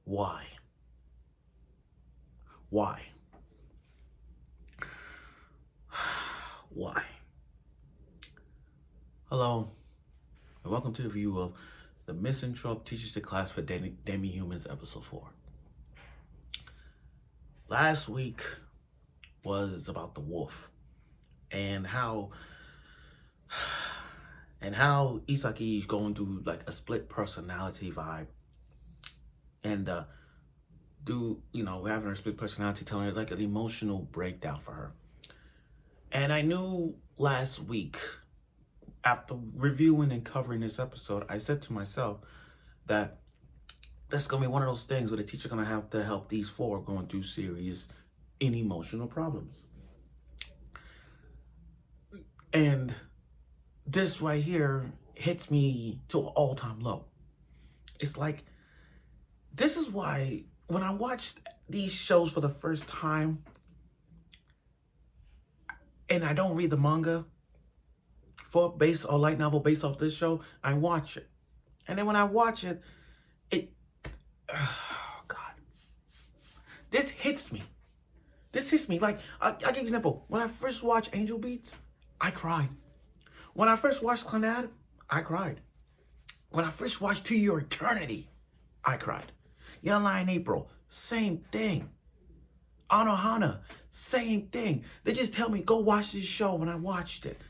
Why? Why? Why? Hello, and welcome to the review of the Misanthrope teaches the class for Demi-Humans episode 4. Last week was about the wolf and how Isaki is going through like a split personality vibe, and we're having her split personality, telling her it's like an emotional breakdown for her. And I knew last week, after reviewing and covering this episode, I said to myself that this is gonna be one of those things where the teacher's gonna have to help these four going through serious and emotional problems. And this right here hits me to an all-time low. It's like, this is why when I watched these shows for the first time and I don't read the manga for base or light novel based off this show, I watch it. And then when I watch it, oh God, this hits me. This hits me. Like, I'll give you an example. When I first watched Angel Beats, I cried. When I first watched Clannad, I cried. When I first watched To Your Eternity, I cried. Young Lion April, same thing. Anohana, same thing. They just tell me, go watch this show when I watched it.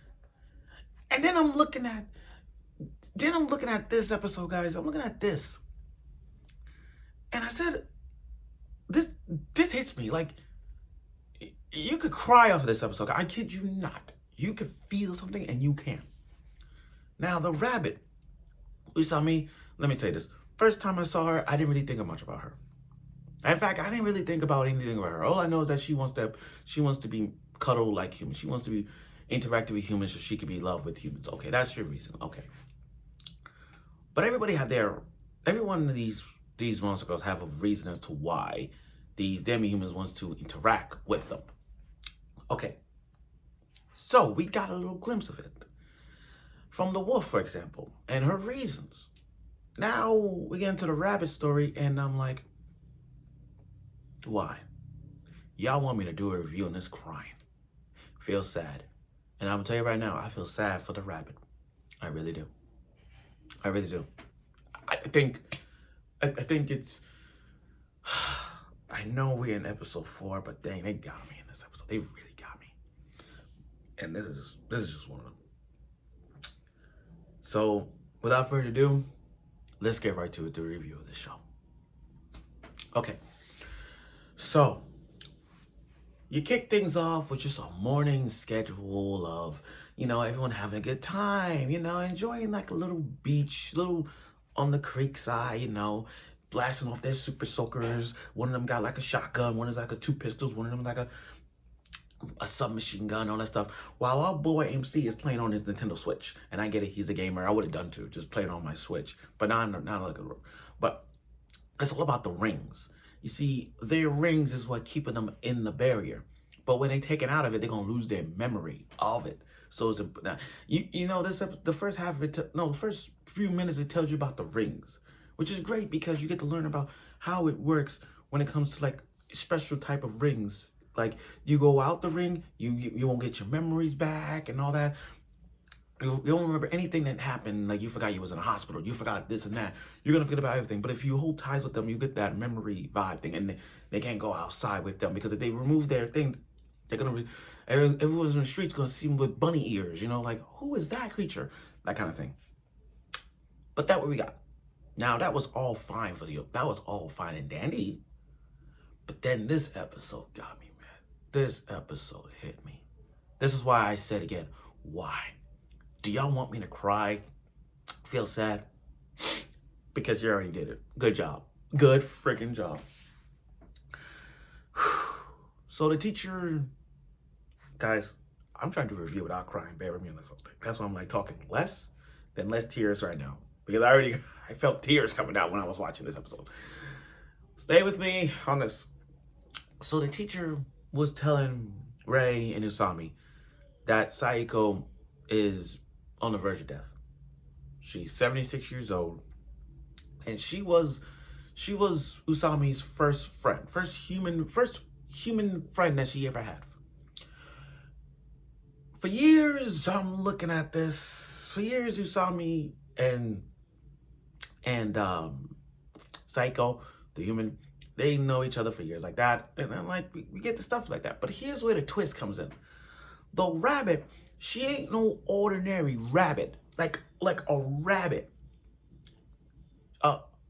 And then I'm looking at this episode, guys. I'm looking at this. And I said, this hits me. Like, you could cry off of this episode. I kid you not. You could feel something and you can. Now, the rabbit, Usami, let me tell you this. First time I saw her, I didn't really think much about her. In fact, I didn't really think about anything about her. All I know is that she wants to be cuddled like humans. She wants to be interactive with humans so she can be loved with humans. Okay, that's your reason. Okay. But every one of these monster girls have a reason as to why these demi-humans wants to interact with them. Okay. So we got a little glimpse of it. From the wolf, for example, and her reasons. Now we get into the rabbit story, and I'm like, why? Y'all want me to do a review on this crying. Feel sad. And I'm gonna tell you right now, I feel sad for the rabbit. I really do. I really do. I think it's, I know we're in episode 4, but dang, they got me in this episode. They really got me. And this is just one of them. So without further ado, let's get right to it, the review of the show. Okay. So you kick things off with just a morning schedule of, everyone having a good time, enjoying like a little beach, little on the creek side, blasting off their super soakers. One of them got like a shotgun, one is like a 2 pistols, one of them like a submachine gun, all that stuff. While our boy MC is playing on his Nintendo Switch. And I get it, he's a gamer. I would have done too, just playing on my Switch. But but it's all about the rings. You see, their rings is what keeping them in the barrier. But when they take it out of it, they're gonna lose their memory of it. So it's the first half of it, the first few minutes it tells you about the rings, which is great because you get to learn about how it works when it comes to like special type of rings. Like, you go out the ring, you won't get your memories back and all that. You don't remember anything that happened. Like, you forgot you was in a hospital. You forgot this and that. You're going to forget about everything. But if you hold ties with them, you get that memory vibe thing. And they can't go outside with them. Because if they remove their thing, they're going to... Everyone's in the streets going to see them with bunny ears. Like, who is that creature? That kind of thing. But that's what we got. Now, that was all fine that was all fine and dandy. But then this episode got me, man. This episode hit me. This is why I said again, why? Do y'all want me to cry? Feel sad? Because you already did it. Good job. Good freaking job. So the teacher, guys, I'm trying to review without crying. Bear with me on something. That's why I'm like talking less tears right now. Because I felt tears coming out when I was watching this episode. Stay with me on this. So the teacher was telling Rei and Usami that Seiko is on the verge of death. She's 76 years old, and she was She was Usami's first friend, first human friend that she ever had. For years, I'm looking at this. For years, Usami and Seiko, the human, they know each other for years like that. And I'm like, we get the stuff like that. But here's where the twist comes in. The rabbit, she ain't no ordinary rabbit. Like a rabbit.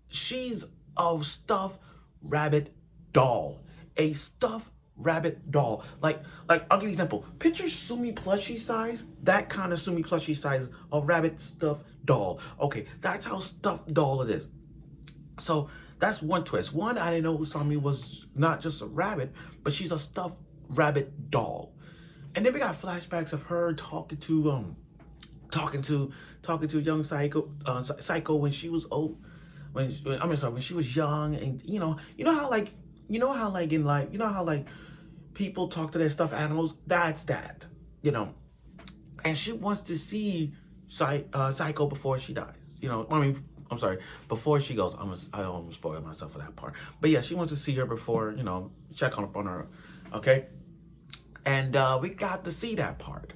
She's a stuffed rabbit doll. A stuffed rabbit doll. Like I'll give you an example. Picture Sumi plushie size. That kind of Sumi plushie size of rabbit stuffed doll. Okay, that's how stuffed doll it is. So that's one twist. One, I didn't know Usami was not just a rabbit, but she's a stuffed rabbit doll. And then we got flashbacks of her talking to young Psycho when she was old, when she was young, and you know how in life, people talk to their stuffed animals. That's that, and she wants to see Psycho before she dies. I'm sorry, before she goes. I almost spoiled myself for that part, but yeah, she wants to see her before check on her, okay. And we got to see that part.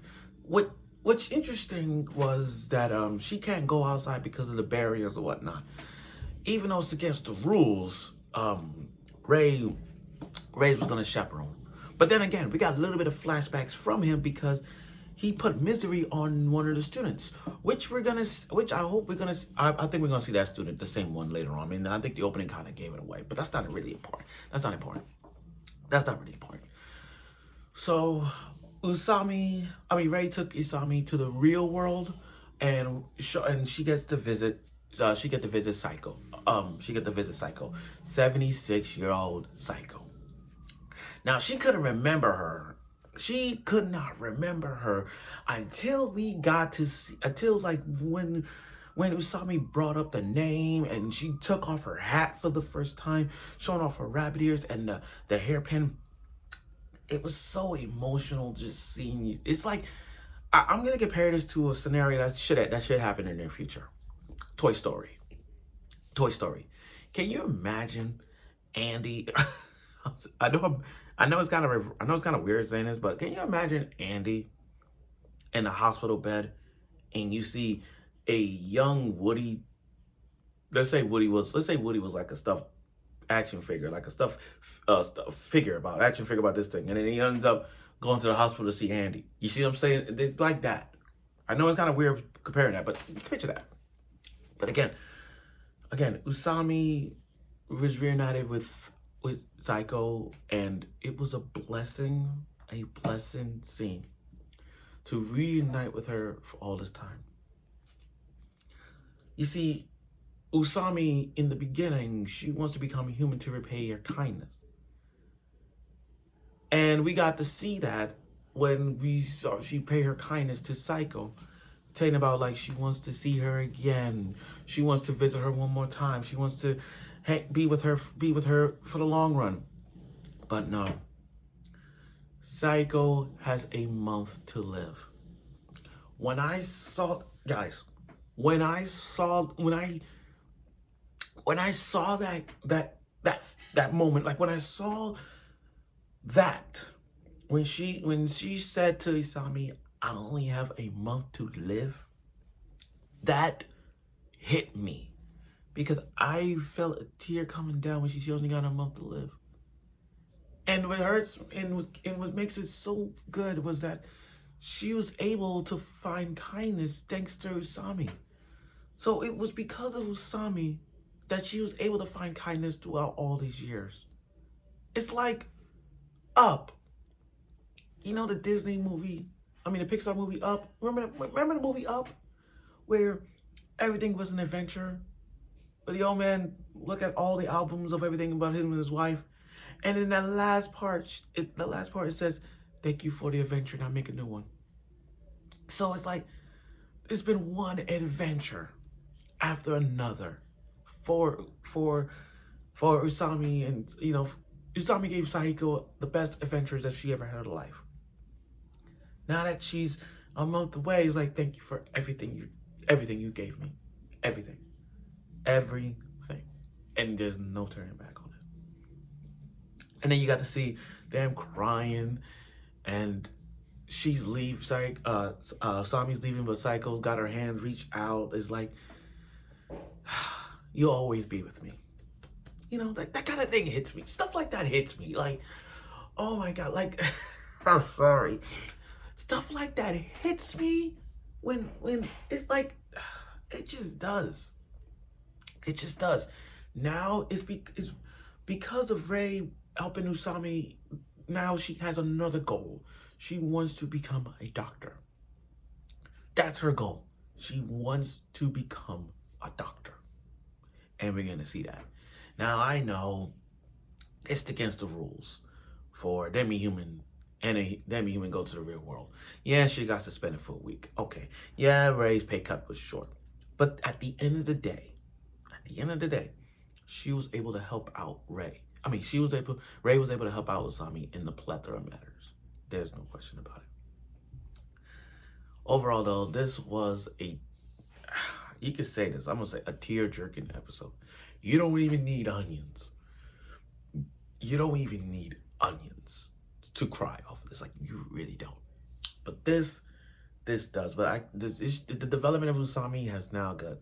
What's interesting was that she can't go outside because of the barriers or whatnot. Even though it's against the rules, Ray was gonna chaperone. But then again, we got a little bit of flashbacks from him because he put misery on one of the students, which I hope we're gonna. I think we're gonna see that student, the same one, later on. I mean, I think the opening kind of gave it away, but that's not really important. That's not important. That's not really important. So, Ray took Usami to the real world, and she gets to visit. She get to visit Psycho. She get to visit Psycho, 76-year-old Psycho. Now she couldn't remember her. She could not remember her until we got to see. Until like when Usami brought up the name and she took off her hat for the first time, showing off her rabbit ears and the hairpin. It was so emotional just seeing you. It's like I'm gonna compare this to a scenario that should happen in the future. Toy Story. Toy Story. Can you imagine Andy? I know it's kind of weird saying this, but can you imagine Andy in a hospital bed and you see a young Woody? Let's say Woody was like a stuffed action figure, like a stuffed action figure about this thing, and then he ends up going to the hospital to see Andy. You see what I'm saying? It's like that. I know it's kind of weird comparing that, but you can picture that. But again, Usami was reunited with Psycho, and it was a blessing scene to reunite with her for all this time. You see, Usami, in the beginning, she wants to become a human to repay her kindness. And we got to see that when we saw she paid her kindness to Psycho, telling about like she wants to see her again. She wants to visit her one more time. She wants to be with her for the long run. But no. Psycho has a month to live. When I saw that moment, like when I saw that, when she said to Usami, I only have a month to live, that hit me. Because I felt a tear coming down when she only got a month to live. And what hurts and what makes it so good was that she was able to find kindness thanks to Usami. So it was because of Usami that she was able to find kindness throughout all these years. It's like Up. You know the Disney movie, the Pixar movie Up? Remember the movie Up? Where everything was an adventure? But the old man look at all the albums of everything about him and his wife. And in that last part, it says, thank you for the adventure, now make a new one. So it's like, it's been one adventure after another for Usami, and Usami gave Seiko the best adventures that she ever had in her life. Now that she's a month away, it's like, thank you for everything you gave me. Everything. and there's no turning back on it. And then you got to see them crying, and she's Sami's leaving, but Seiko got her hand reached out. It's like, you'll always be with me. You know, that kind of thing hits me. Stuff like that hits me. Like, oh my God, like, I'm sorry. Stuff like that hits me when it's like, it just does. It just does. Now it's because of Ray helping Usami. Now she has another goal. She wants to become a doctor. That's her goal. She wants to become a doctor. And we're going to see that. Now, I know it's against the rules for Demi-Human and a Demi-Human go to the real world. Yeah, she got suspended for a week. Okay. Yeah, Ray's pay cut was short. But at the end of the day, she was able to help out Ray. I mean, Ray was able to help out Usami in the plethora of matters. There's no question about it. Overall, though, this was you could say this, I'm going to say a tear-jerking episode. You don't even need onions. You don't even need onions to cry off of this. Like, you really don't. But this does. But the development of Usami has now got,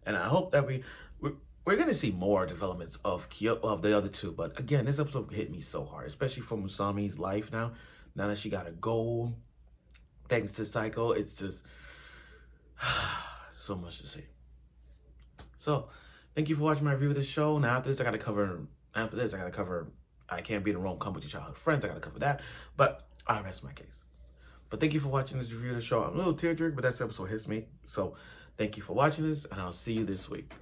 and I hope that we're gonna see more developments of the other two. But again, this episode hit me so hard, especially from Usami's life now. Now that she got a goal, thanks to Seiko, it's just so much to see. So, thank you for watching my review of this show. Now after this, I gotta cover I Can't Be in a Rom Com with Your Childhood Friends. I gotta cover that. But I rest my case. But thank you for watching this review of the show. I'm a little tear-jerked, but that episode hits me. So thank you for watching this, and I'll see you this week.